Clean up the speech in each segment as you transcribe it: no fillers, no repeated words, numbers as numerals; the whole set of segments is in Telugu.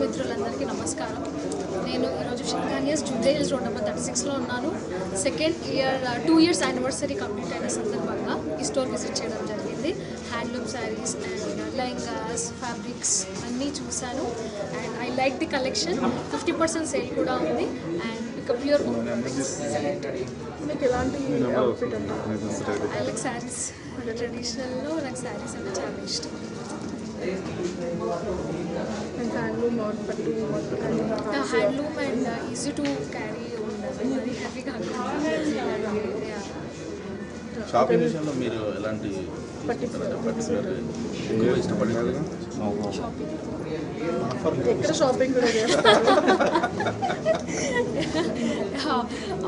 మిత్రులందరికీ నమస్కారం. నేను ఈరోజు షింకానియస్ జూబ్లీ హిల్స్ రోడ్ నెంబర్ 36లో ఉన్నాను. 2 years యానివర్సరీ కంప్లీట్ అయిన సందర్భంగా ఈ స్టోర్ విజిట్ చేయడం జరిగింది. Handloom saris and lehengas, fabrics అన్నీ చూశాను. And I like the collection. 50% sale కూడా ఉంది. అండ్ ఇక ప్యూర్ మీకు ఎలాంటి అవుట్ఫిట్ అంటే ఐ లైక్ శారీస్. ట్రెడిషనల్లో నాకు శారీస్ అంటే చాలా ఇష్టం. Handloom handloom and easy to carry ఉండాలి, మరి హ్యాపీగా షాపింగ్ విషయంలో మీరు ఎలాంటి ఎక్కువ ఇష్టపడేది? ఎక్కడ షాపింగ్ కూడా చేస్తారు?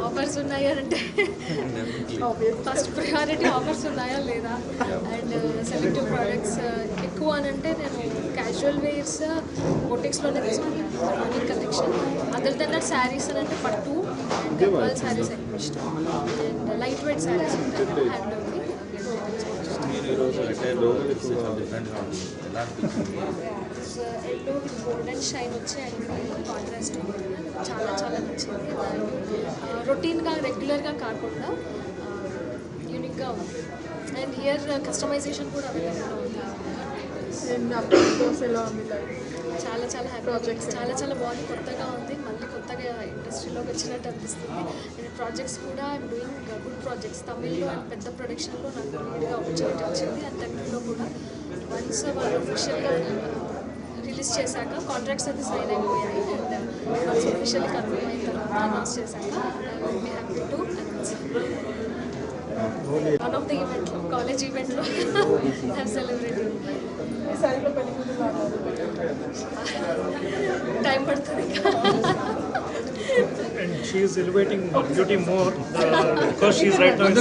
ఆఫర్స్ ఉన్నాయా అంటే ఫస్ట్ ప్రయారిటీ ఆఫర్స్ ఉన్నాయా లేదా. అండ్ సెలెక్టివ్ ప్రోడక్ట్స్ ఎక్కువ అని అంటే నేను క్యాజువల్ వేర్స్ బొటిక్స్లోనే తీసుకుంటాను, unique collection. Other than that sarees అని అంటే పట్టు అండ్ గద్వాల్ శారీస్ ఎక్కువ ఇష్టం. అండ్ లైట్ వెయిట్ శారీస్ ఉంటాయి హ్యాండ్లూమ్కి. మీరు ఈరోజు ఎల్లో డిఫరెంట్గా ఉంది, ఎలా అనిపించింది? ఎల్లో విత్ గోల్డెన్ షైన్ వచ్చి అండ్ కాంట్రాస్ట్ చాలా చాలా నచ్చింది. రొటీన్గా రెగ్యులర్గా కాకుండా యూనిక్గా ఉంది. అండ్ హియర్ కస్టమైజేషన్ కూడా అవైలబుల్గా ఉంది. ఎలా ఉంది చాలా చాలా హ్యాపీ ప్రాజెక్ట్స్, చాలా చాలా బాగుంది, కొత్తగా ఉంది, మళ్ళీ కొత్తగా ఇండస్ట్రీలోకి వచ్చినట్టు అనిపిస్తుంది. అండ్ ప్రాజెక్ట్స్ కూడా ఐఎమ్ డూయింగ్ గుడ్ ప్రాజెక్ట్స్. తమిళ్లో అండ్ పెద్ద ప్రొడక్షన్లో నాకు లీడ్గా ఆపర్చునిటీ వచ్చింది. అండ్ తెలుగులో కూడా వన్స్ వాళ్ళు అఫీషియల్గా రిలీజ్ చేశాక కాంట్రాక్ట్స్ అయితే సైన్ అయిపోయాయి. అండ్ వన్స్ అఫీషియల్లీ కన్ఫర్మ్ అయిన తర్వాత అనౌన్స్ చేశాక I will be happy to announce. One of the ఈవెంట్లో, కాలేజ్ ఈవెంట్లో హ్యావ్ సెలబ్రేటెడ్. ఈ సారీలో పెళ్లి టైం పడుతుంది. And she is elevating beauty more because she is right now in